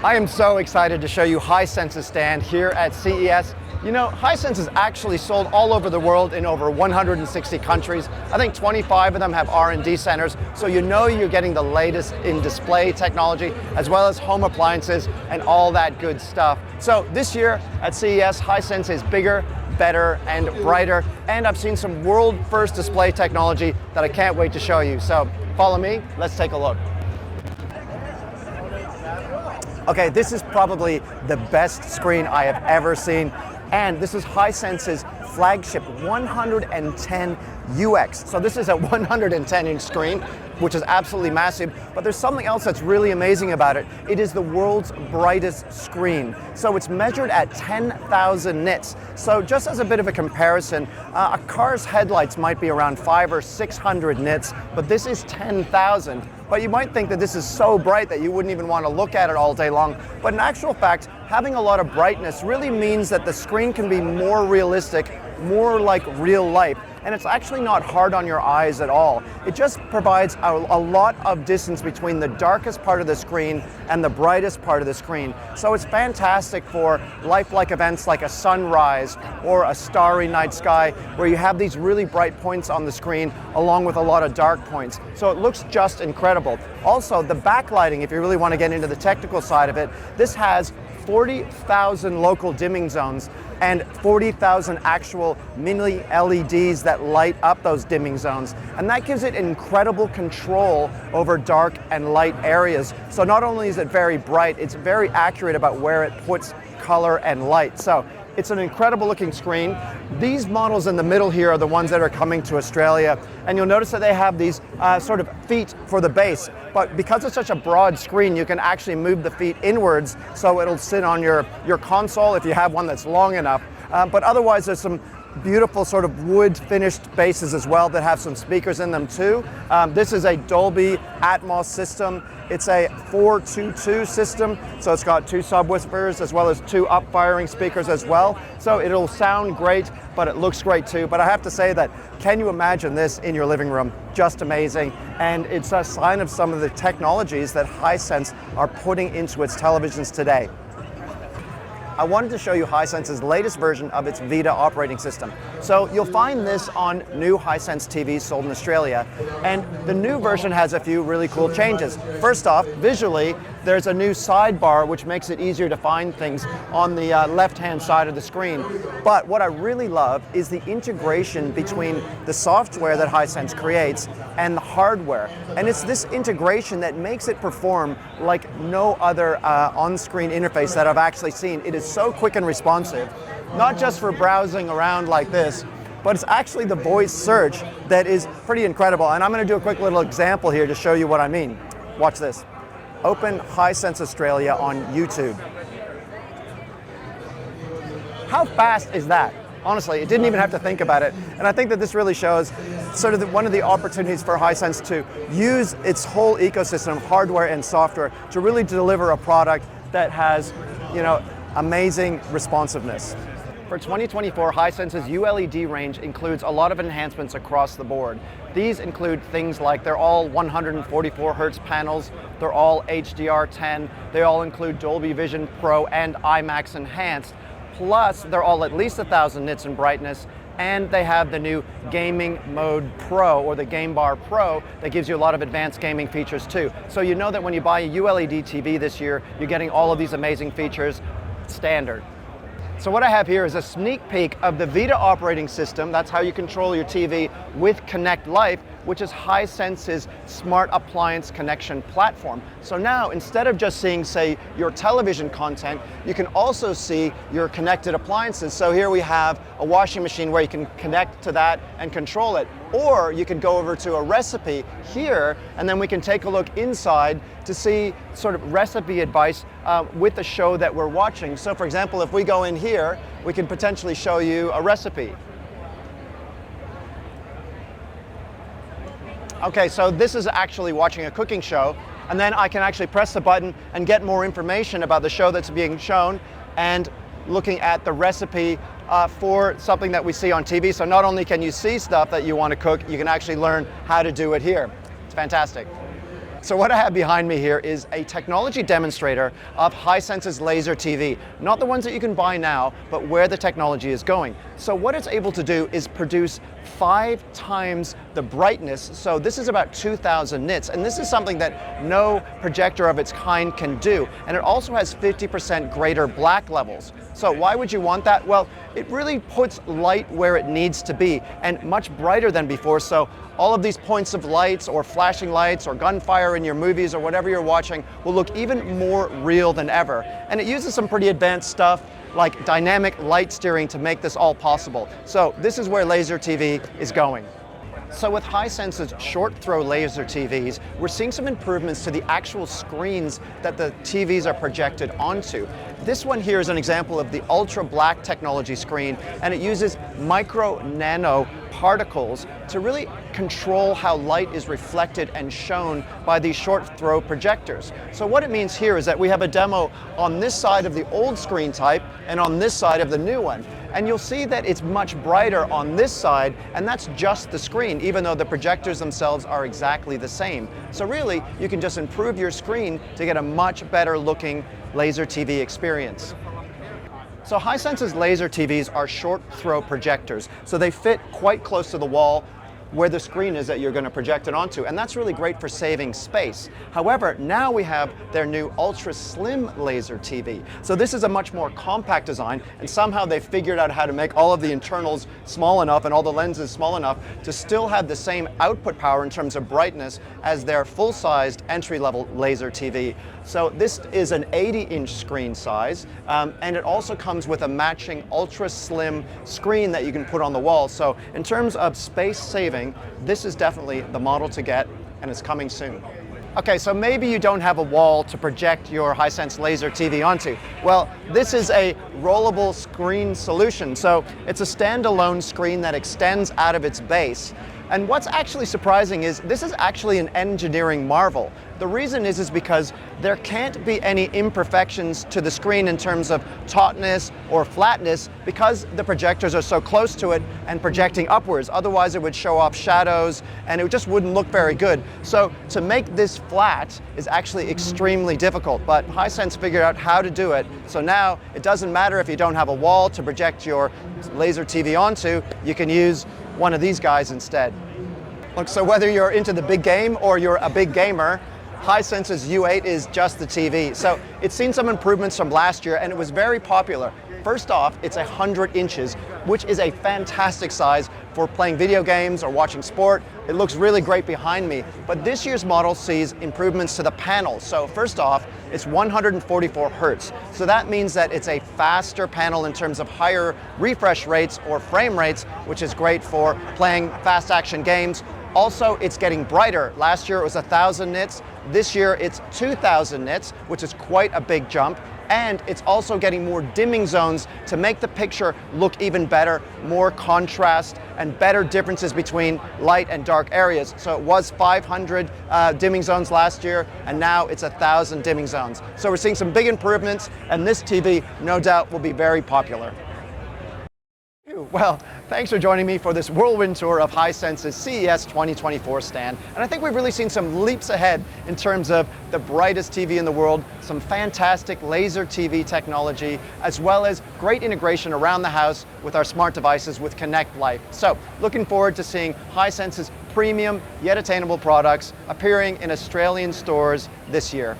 I am so excited to show you Hisense's stand here at CES. You know, Hisense is actually sold all over the world in over 160 countries. I think 25 of them have R&D centers, so you know you're getting the latest in display technology, as well as home appliances and all that good stuff. So this year at CES, Hisense is bigger, better, and brighter, and I've seen some world-first display technology that I can't wait to show you. So follow me, let's take a look. Okay, this is probably the best screen I have ever seen, and this is Hisense's flagship 110 UX. So this is a 110-inch screen, which is absolutely massive, but there's something else that's really amazing about it. It is the world's brightest screen. So it's measured at 10,000 nits. So just as a bit of a comparison, a car's headlights might be around 500 or 600 nits, but this is 10,000. But you might think that this is so bright that you wouldn't even want to look at it all day long. But in actual fact, having a lot of brightness really means that the screen can be more realistic, more like real life. And it's actually not hard on your eyes at all. It just provides a lot of distance between the darkest part of the screen and the brightest part of the screen. So it's fantastic for lifelike events like a sunrise or a starry night sky, where you have these really bright points on the screen along with a lot of dark points. So it looks just incredible. Also, the backlighting, if you really want to get into the technical side of it, this has 40,000 local dimming zones and 40,000 actual mini LEDs that light up those dimming zones. And that gives it incredible control over dark and light areas. So not only is it very bright, it's very accurate about where it puts color and light. So it's an incredible looking screen. These models in the middle here are the ones that are coming to Australia. And you'll notice that they have these sort of feet for the base. But because it's such a broad screen, you can actually move the feet inwards so it'll sit on your console if you have one that's long enough. But otherwise, there's some beautiful sort of wood finished bases as well that have some speakers in them too. This is a Dolby Atmos system. It's a 422 system, so it's got 2 subwoofers as well as 2 up-firing speakers as well. So it'll sound great, but it looks great too. But I have to say that, can you imagine this in your living room? Just amazing. And it's a sign of some of the technologies that Hisense are putting into its televisions today. I wanted to show you Hisense's latest version of its Vita operating system. So you'll find this on new Hisense TVs sold in Australia, and the new version has a few really cool changes. First off, visually, there's a new sidebar which makes it easier to find things on the left-hand side of the screen. But what I really love is the integration between the software that Hisense creates and the hardware. And it's this integration that makes it perform like no other on-screen interface that I've actually seen. It is so quick and responsive, not just for browsing around like this, but it's actually the voice search that is pretty incredible. And I'm going to do a quick little example here to show you what I mean. Watch this. Open Hisense Australia on YouTube. How fast is that? Honestly, it didn't even have to think about it. And I think that this really shows sort of one of the opportunities for Hisense to use its whole ecosystem of hardware and software to really deliver a product that has, you know, amazing responsiveness. For 2024, Hisense's ULED range includes a lot of enhancements across the board. These include things like they're all 144 Hz panels, they're all HDR10, they all include Dolby Vision Pro and IMAX Enhanced, plus they're all at least 1,000 nits in brightness, and they have the new Gaming Mode Pro, or the Game Bar Pro, that gives you a lot of advanced gaming features too. So you know that when you buy a ULED TV this year, you're getting all of these amazing features standard. So what I have here is a sneak peek of the Vita operating system. That's how you control your TV with Connect Life, which is Hisense's smart appliance connection platform. So now, instead of just seeing, say, your television content, you can also see your connected appliances. So here we have a washing machine where you can connect to that and control it. Or you can go over to a recipe here, and then we can take a look inside to see sort of recipe advice with the show that we're watching. So for example, if we go in here, we can potentially show you a recipe. Okay, so this is actually watching a cooking show, and then I can actually press the button and get more information about the show that's being shown and looking at the recipe for something that we see on TV. So not only can you see stuff that you want to cook, you can actually learn how to do it here. It's fantastic. So what I have behind me here is a technology demonstrator of Hisense's laser TV. Not the ones that you can buy now, but where the technology is going. So what it's able to do is produce 5 times the brightness. So this is about 2,000 nits, and this is something that no projector of its kind can do. And it also has 50% greater black levels. So why would you want that? Well, it really puts light where it needs to be and much brighter than before. So all of these points of lights or flashing lights or gunfire in your movies or whatever you're watching will look even more real than ever. And it uses some pretty advanced stuff like dynamic light steering to make this all possible. So this is where laser TV is going. So with Hisense's short throw laser TVs, we're seeing some improvements to the actual screens that the TVs are projected onto. This one here is an example of the ultra black technology screen, and it uses micro nano particles to really control how light is reflected and shown by these short throw projectors. So what it means here is that we have a demo on this side of the old screen type and on this side of the new one. And you'll see that it's much brighter on this side, and that's just the screen, even though the projectors themselves are exactly the same. So really, you can just improve your screen to get a much better looking laser TV experience. So Hisense's laser TVs are short throw projectors, so they fit quite close to the wall where the screen is that you're going to project it onto, and that's really great for saving space. However, now we have their new ultra slim laser TV. So this is a much more compact design, and somehow they figured out how to make all of the internals small enough and all the lenses small enough to still have the same output power in terms of brightness as their full-sized entry-level laser TV. So this is an 80-inch screen size, and it also comes with a matching ultra slim screen that you can put on the wall. So in terms of space saving, this is definitely the model to get, and it's coming soon. Okay, so maybe you don't have a wall to project your Hisense laser TV onto. Well, this is a rollable screen solution. So it's a standalone screen that extends out of its base. And what's actually surprising is this is actually an engineering marvel. The reason is because there can't be any imperfections to the screen in terms of tautness or flatness because the projectors are so close to it and projecting upwards. Otherwise it would show off shadows and it just wouldn't look very good. So to make this flat is actually extremely difficult, but Hisense figured out how to do it. So now it doesn't matter if you don't have a wall to project your laser TV onto, you can use one of these guys instead. Look, so whether you're into the big game or you're a big gamer, Hisense's U8 is just the TV. So it's seen some improvements from last year and it was very popular. First off, it's 100 inches, which is a fantastic size for playing video games or watching sport. It looks really great behind me, but this year's model sees improvements to the panel. So first off, it's 144 hertz. So that means that it's a faster panel in terms of higher refresh rates or frame rates, which is great for playing fast action games. Also, it's getting brighter. Last year it was 1,000 nits. This year it's 2,000 nits, which is quite a big jump. And it's also getting more dimming zones to make the picture look even better, more contrast and better differences between light and dark areas. So it was 500 dimming zones last year, and now it's 1,000 dimming zones. So we're seeing some big improvements, and this TV, no doubt, will be very popular. Well, thanks for joining me for this whirlwind tour of Hisense's CES 2024 stand. And I think we've really seen some leaps ahead in terms of the brightest TV in the world, some fantastic laser TV technology, as well as great integration around the house with our smart devices with Connect Life. So, looking forward to seeing Hisense's premium yet attainable products appearing in Australian stores this year.